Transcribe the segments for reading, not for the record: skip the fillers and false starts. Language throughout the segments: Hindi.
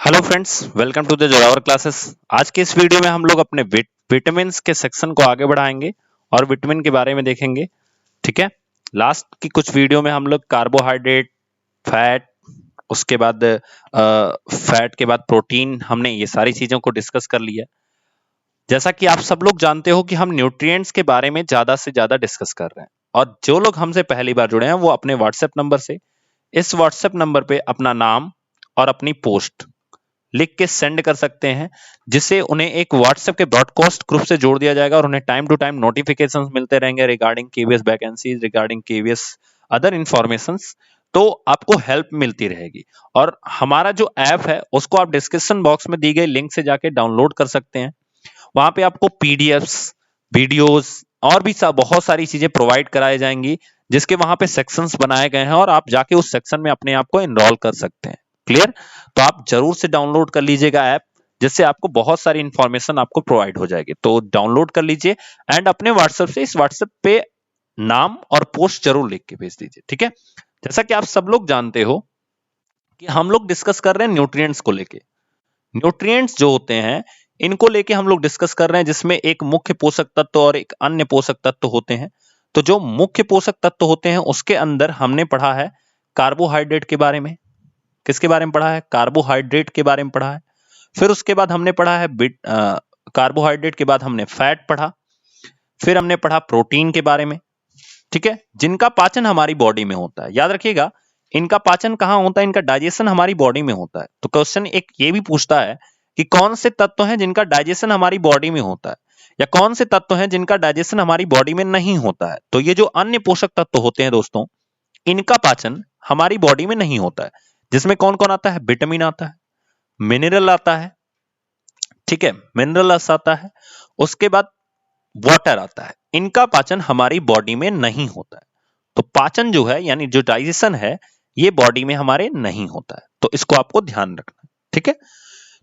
Hello friends, welcome to the Zorawar classes. आज के इस वीडियो में हम लोग अपने विटामिन के सेक्शन को आगे बढ़ाएंगे और विटामिन के बारे में देखेंगे। ठीक है। लास्ट की कुछ वीडियो में हम लोग कार्बोहाइड्रेट, फैट, उसके बाद फैट के बाद प्रोटीन, हमने ये सारी चीजों को डिस्कस कर लिया। जैसा कि आप सब लोग जानते हो कि हम न्यूट्रिएंट्स के बारे में ज्यादा से ज्यादा डिस्कस कर रहे हैं, और जो लोग हमसे पहली बार जुड़े हैं वो अपने व्हाट्सएप नंबर से इस व्हाट्सएप नंबर पे अपना नाम और अपनी पोस्ट लिख के सेंड कर सकते हैं, जिससे उन्हें एक व्हाट्सएप के ब्रॉडकास्ट ग्रुप से जोड़ दिया जाएगा और उन्हें टाइम टू टाइम नोटिफिकेशंस मिलते रहेंगे regarding KVS vacancies, regarding KVS other informations. तो आपको हेल्प मिलती रहेगी। और हमारा जो ऐप है उसको आप डिस्क्रिप्शन बॉक्स में दी गई लिंक से जाके डाउनलोड कर सकते हैं। वहां पे आपको पीडीएफ्स, वीडियोस और भी बहुत सारी चीजें प्रोवाइड कराई जाएंगी, जिसके वहां पे सेक्शंस बनाए गए हैं और आप जाके उस सेक्शन में अपने आप को एनरोल कर सकते हैं। क्लियर? तो आप जरूर से डाउनलोड कर लीजिएगा ऐप, जिससे आपको बहुत सारी इंफॉर्मेशन आपको प्रोवाइड हो जाएगी। तो डाउनलोड कर लीजिए एंड अपने व्हाट्सएप से इस व्हाट्सएप पे नाम और पोस्ट जरूर लिख के भेज दीजिए। ठीक है। जैसा कि आप सब लोग जानते हो कि हम लोग डिस्कस कर रहे हैं न्यूट्रिएंट्स को लेके। न्यूट्रिएंट्स जो होते हैं इनको लेके हम लोग डिस्कस कर रहे हैं, जिसमें एक मुख्य पोषक तत्व और एक अन्य पोषक तत्व होते हैं। तो जो मुख्य पोषक तत्व होते हैं उसके अंदर हमने पढ़ा है कार्बोहाइड्रेट के बारे में। किसके बारे में पढ़ा है? कार्बोहाइड्रेट के बारे में पढ़ा है। फिर उसके बाद हमने पढ़ा है कार्बोहाइड्रेट के बाद हमने फैट पढ़ा। फिर हमने पढ़ा प्रोटीन के बारे में। ठीक है, जिनका पाचन हमारी बॉडी में होता है। याद रखिएगा, इनका पाचन कहां होता है? इनका डाइजेशन हमारी बॉडी में होता है। तो क्वेश्चन एक ये भी पूछता है कि कौन से तत्व हैं जिनका डाइजेशन हमारी बॉडी में होता है, या कौन से तत्व हैं जिनका डाइजेशन हमारी बॉडी में नहीं होता है। तो ये जो अन्य पोषक तत्व होते हैं दोस्तों, इनका पाचन हमारी बॉडी में नहीं होता है। जिसमें कौन कौन आता है? विटामिन आता है, मिनरल आता है। ठीक है, मिनरल्स आता है। उसके बाद वाटर आता है। इनका पाचन हमारी बॉडी में नहीं होता है। तो पाचन जो है, यानी जो डाइजेशन है, ये बॉडी में हमारे नहीं होता है। तो इसको आपको ध्यान रखना है। ठीक है।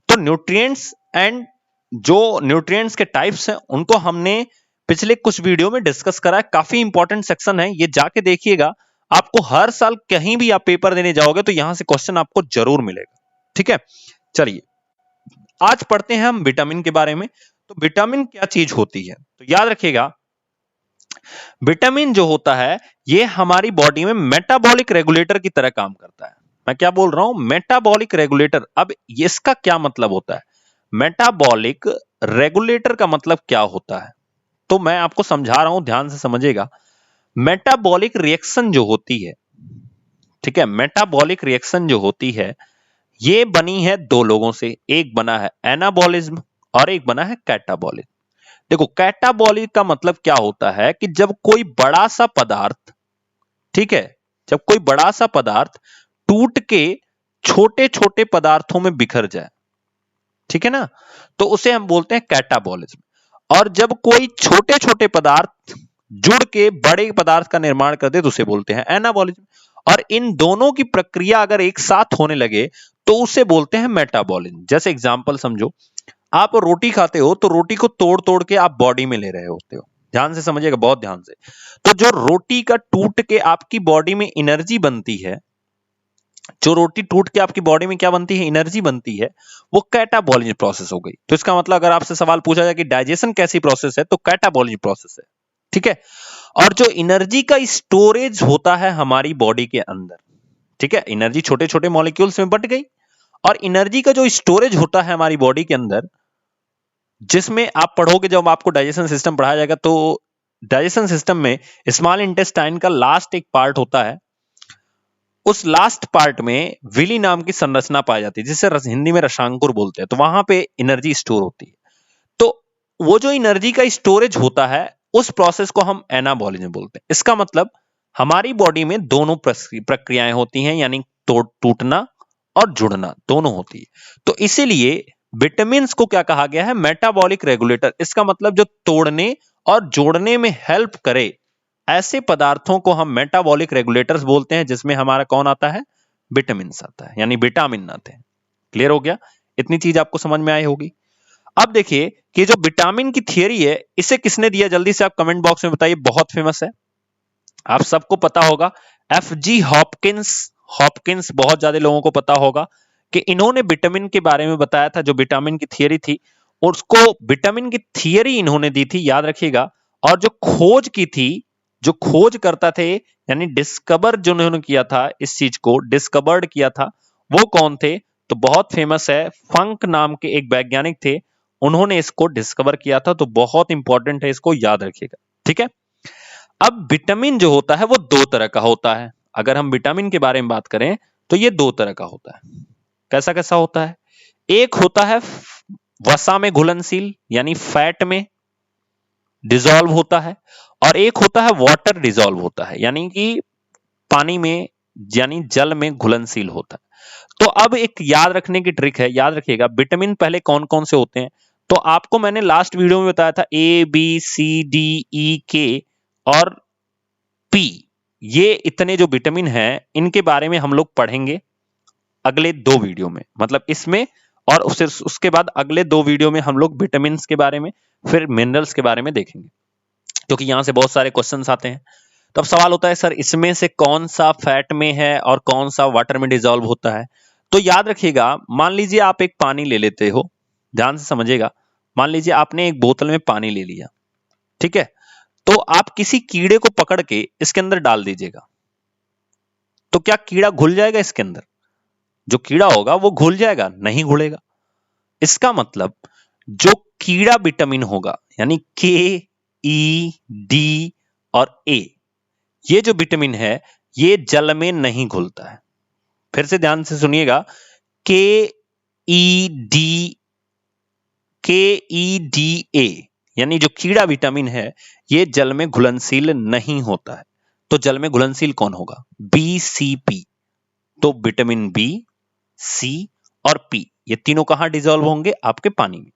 तो न्यूट्रिएंट्स एंड जो न्यूट्रिएंट्स के टाइप्स हैं उनको हमने पिछले कुछ वीडियो में डिस्कस करा है। काफी इंपॉर्टेंट सेक्शन है, ये जाके देखिएगा। आपको हर साल कहीं भी आप पेपर देने जाओगे तो यहां से क्वेश्चन आपको जरूर मिलेगा। ठीक है। चलिए, आज पढ़ते हैं हम विटामिन के बारे में। तो विटामिन क्या चीज होती है? तो याद रखिएगा, विटामिन जो होता है ये हमारी बॉडी में मेटाबॉलिक रेगुलेटर की तरह काम करता है। मैं क्या बोल रहा हूं? Metabolic regulator. अब इसका क्या मतलब होता है? मेटाबॉलिक रेगुलेटर का मतलब क्या होता है? तो मैं आपको समझा रहा हूं, ध्यान से समझिएगा। मेटाबॉलिक रिएक्शन जो होती है, ठीक है, मेटाबॉलिक रिएक्शन जो होती है, ये बनी है दो लोगों से। एक बना है एनाबॉलिज्म और एक बना है कैटाबॉलिज्म। देखो, कैटाबॉलिक का मतलब क्या होता है कि जब कोई बड़ा सा पदार्थ, ठीक है, जब कोई बड़ा सा पदार्थ टूट के छोटे छोटे पदार्थों में बिखर जाए, ठीक है ना, तो उसे हम बोलते हैं कैटाबॉलिज्म। और जब कोई छोटे छोटे पदार्थ जुड़ के बड़े पदार्थ का निर्माण कर दे तो उसे बोलते हैं एनाबॉलिज्म। और इन दोनों की प्रक्रिया अगर एक साथ होने लगे तो उसे बोलते हैं मेटाबॉलिज्म। जैसे एग्जांपल समझो, आप रोटी खाते हो तो रोटी को तोड़ तोड़ के आप बॉडी में ले रहे होते हो। ध्यान से समझिएगा, बहुत ध्यान से। तो जो रोटी का टूट के आपकी बॉडी में एनर्जी बनती है, जो रोटी टूट के आपकी बॉडी में क्या बनती है? एनर्जी बनती है, वो कैटाबॉलिज्म प्रोसेस हो गई। तो इसका मतलब अगर आपसे सवाल पूछा जाए कि डाइजेशन कैसी प्रोसेस है, तो कैटाबॉलिज्म प्रोसेस है। ठीक है। और जो एनर्जी का स्टोरेज होता है हमारी बॉडी के अंदर, ठीक है, एनर्जी छोटे छोटे मॉलिक्यूल्स में बट गई, और एनर्जी का जो स्टोरेज होता है हमारी बॉडी के अंदर, जिसमें आप पढ़ोगे, जब आपको डाइजेशन सिस्टम पढ़ाया जाएगा, तो डाइजेशन सिस्टम में स्मॉल इंटेस्टाइन का लास्ट एक पार्ट होता है। उस लास्ट पार्ट में विली नाम की संरचना पाई जाती है, जिसे हिंदी में रसांकुर बोलते हैं। तो वहां पे एनर्जी स्टोर होती है। तो वो जो एनर्जी का स्टोरेज होता है, उस प्रोसेस को हम एनाबॉलिज्म बोलते हैं। इसका मतलब हमारी बॉडी में दोनों प्रक्रियाएं होती हैं, यानी टूटना और जुड़ना दोनों होती है। तो इसीलिए विटामिन को क्या कहा गया है? Metabolic regulator. इसका मतलब जो तोड़ने और जोड़ने में हेल्प करे, ऐसे पदार्थों को हम मेटाबॉलिक रेगुलेटर्स बोलते हैं, जिसमें हमारा कौन आता है? विटामिन आता है, यानी विटामिन आते हैं। क्लियर हो गया? इतनी चीज आपको समझ में आई होगी। अब देखिए कि जो विटामिन की थियरी है, इसे किसने दिया? जल्दी से आप कमेंट बॉक्स में बताइए। बहुत फेमस है, आप सबको पता होगा, एफ जी हॉपकिंस। हॉपकिंस बहुत ज्यादा लोगों को पता होगा कि इन्होंने विटामिन के बारे में बताया था, जो विटामिन की थियरी थी, और उसको विटामिन की थियरी इन्होंने दी थी, याद रखिएगा। और जो खोज की थी, जो खोज करता थे, यानी डिस्कवर जो उन्होंने किया था, इस चीज को डिस्कवर्ड किया था, वो कौन थे? तो बहुत फेमस है, फंक नाम के एक वैज्ञानिक थे, उन्होंने इसको डिस्कवर किया था। तो बहुत इंपॉर्टेंट है, इसको याद रखिएगा, ठीक है। अब विटामिन जो होता है वो दो तरह का होता है। अगर हम विटामिन के बारे में बात करें तो ये दो तरह का होता है। कैसा कैसा होता है? एक होता है वसा में घुलनशील, यानी फैट में डिसॉल्व होता है, और एक होता है वाटर डिसॉल्व होता है, यानी कि पानी में, यानी जल में घुलनशील होता है। तो अब एक याद रखने की ट्रिक है, याद रखिएगा, विटामिन पहले कौन कौन से होते हैं। तो आपको मैंने लास्ट वीडियो में बताया था A B C D E के और पी, ये इतने जो विटामिन हैं, इनके बारे में हम लोग पढ़ेंगे अगले दो वीडियो में, मतलब इसमें और उसके बाद अगले दो वीडियो में हम लोग विटामिन के बारे में, फिर मिनरल्स के बारे में देखेंगे, क्योंकि यहां से बहुत सारे क्वेश्चंस आते हैं। तो अब सवाल होता है, सर इसमें से कौन सा फैट में है और कौन सा वाटर में डिसॉल्व होता है? तो याद रखिएगा, मान लीजिए आप एक पानी ले लेते हो, ध्यान से समझिएगा, मान लीजिए आपने एक बोतल में पानी ले लिया, ठीक है, तो आप किसी कीड़े को पकड़ के इसके अंदर डाल दीजिएगा, तो क्या कीड़ा घुल जाएगा इसके अंदर? जो कीड़ा होगा वो घुल जाएगा? नहीं घुलेगा। इसका मतलब जो कीड़ा विटामिन होगा, यानी के ई डी और ए, ये जो विटामिन है ये जल में नहीं घुलता है। फिर से ध्यान से सुनिएगा, के ई डी ए, यानी जो कीड़ा विटामिन है ये जल में घुलनशील नहीं होता है। तो जल में घुलनशील कौन होगा? B C P. तो विटामिन बी, सी और पी, ये तीनों कहां डिसॉल्व होंगे? आपके पानी में।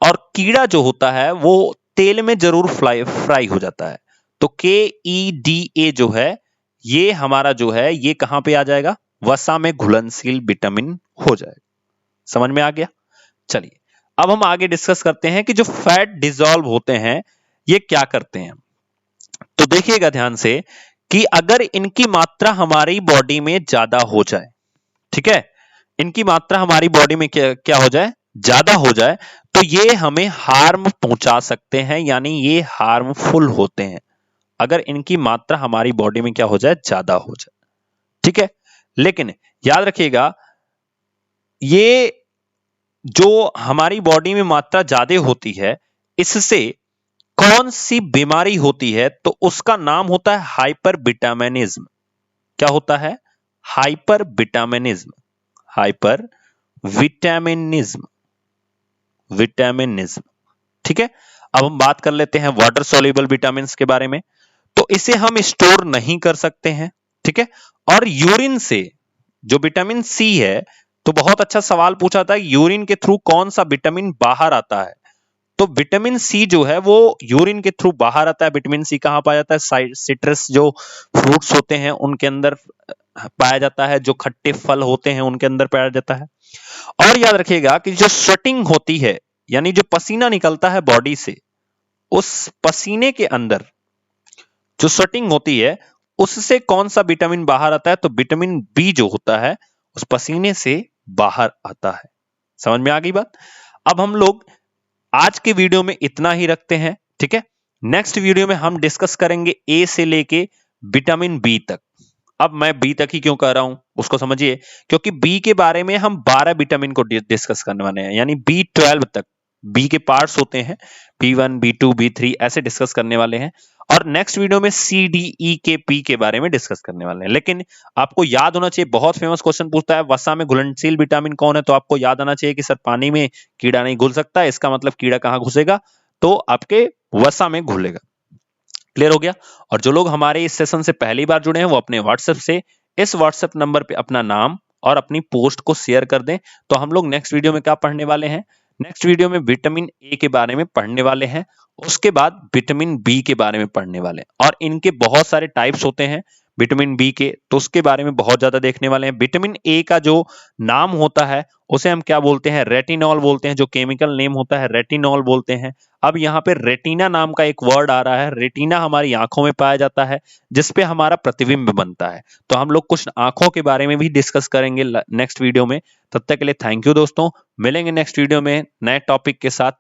और कीड़ा जो होता है वो तेल में जरूर फ्राई हो जाता है। तो के ई डी ए जो है, ये हमारा जो है ये कहां पे आ जाएगा? वसा में घुलनशील विटामिन हो जाएगा। समझ में आ गया? चलिए अब हम आगे डिस्कस करते हैं कि जो फैट डिसॉल्व होते हैं ये क्या करते हैं। तो देखिएगा ध्यान से कि अगर इनकी मात्रा हमारी बॉडी में ज्यादा हो जाए, ठीक है, इनकी मात्रा हमारी बॉडी में क्या हो जाए? ज्यादा हो जाए, तो ये हमें हार्म पहुंचा सकते हैं, यानी ये हार्मफुल होते हैं। अगर इनकी मात्रा हमारी बॉडी में क्या हो जाए? ज्यादा हो जाए, ठीक है। लेकिन याद रखिएगा, ये जो हमारी बॉडी में मात्रा ज्यादा होती है, इससे कौन सी बीमारी होती है? तो उसका नाम होता है हाइपर विटामिनिज्म। क्या होता है? हाइपर विटामिनिज्म, हाइपर विटामिनिज्म, विटामिनिज्म, ठीक है। अब हम बात कर लेते हैं वाटर सोल्यूबल विटामिन के बारे में। तो इसे हम स्टोर नहीं कर सकते हैं, ठीक है। और यूरिन से जो विटामिन सी है, तो बहुत अच्छा सवाल पूछा था, यूरिन के थ्रू कौन सा विटामिन बाहर आता है? तो विटामिन सी जो है वो यूरिन के थ्रू बाहर आता है। विटामिन सी कहां पाया जाता है? सिट्रस जो फ्रूट्स होते हैं उनके अंदर पाया जाता है, जो खट्टे फल होते हैं उनके अंदर पाया जाता है। और याद रखिएगा कि जो स्वेटिंग होती है, यानी जो पसीना निकलता है बॉडी से, उस पसीने के अंदर जो स्वेटिंग होती है उससे कौन सा विटामिन बाहर आता है? तो विटामिन बी जो होता है उस पसीने से बाहर आता है। समझ में आ गई बात? अब हम लोग आज के वीडियो में इतना ही रखते हैं, ठीक है। नेक्स्ट वीडियो में हम डिस्कस करेंगे ए से लेके विटामिन बी तक। अब मैं बी तक ही क्यों कह रहा हूं उसको समझिए, क्योंकि बी के बारे में हम 12 विटामिन को डिस्कस करने वाले हैं, यानी B12 तक। बी के पार्ट्स होते हैं, B1, B2, B3 ऐसे डिस्कस करने वाले हैं। और नेक्स्ट वीडियो में सी डी ई के पी के बारे में डिस्कस करने वाले हैं। लेकिन आपको याद होना चाहिए, बहुत फेमस क्वेश्चन पूछता है वसा में घुलनशील विटामिन कौन है, तो आपको याद आना चाहिए कि सर पानी में कीड़ा नहीं घुल सकता, इसका मतलब कीड़ा कहां घुसेगा? तो आपके वसा में घुलेगा। क्लियर हो गया? और जो लोग हमारे इस सेशन से पहली बार जुड़े हैं वो अपने व्हाट्सएप से इस व्हाट्सएप नंबर पे अपना नाम और अपनी पोस्ट को शेयर कर दें। तो हम लोग नेक्स्ट वीडियो में क्या पढ़ने वाले हैं? नेक्स्ट वीडियो में विटामिन ए के बारे में पढ़ने वाले हैं, उसके बाद विटामिन बी के बारे में पढ़ने वाले हैं। और इनके बहुत सारे टाइप्स होते हैं विटामिन बी के, तो उसके बारे में बहुत ज्यादा देखने वाले हैं। विटामिन ए का जो नाम होता है उसे हम क्या बोलते हैं? रेटिनॉल बोलते हैं। जो केमिकल नेम होता है रेटिनॉल बोलते हैं। अब यहाँ पे रेटिना नाम का एक वर्ड आ रहा है। रेटिना हमारी आंखों में पाया जाता है जिसपे हमारा प्रतिबिंब बनता है। तो हम लोग कुछ आंखों के बारे में भी डिस्कस करेंगे नेक्स्ट वीडियो में। तब तक के लिए थैंक यू दोस्तों, मिलेंगे नेक्स्ट वीडियो में नए टॉपिक के साथ।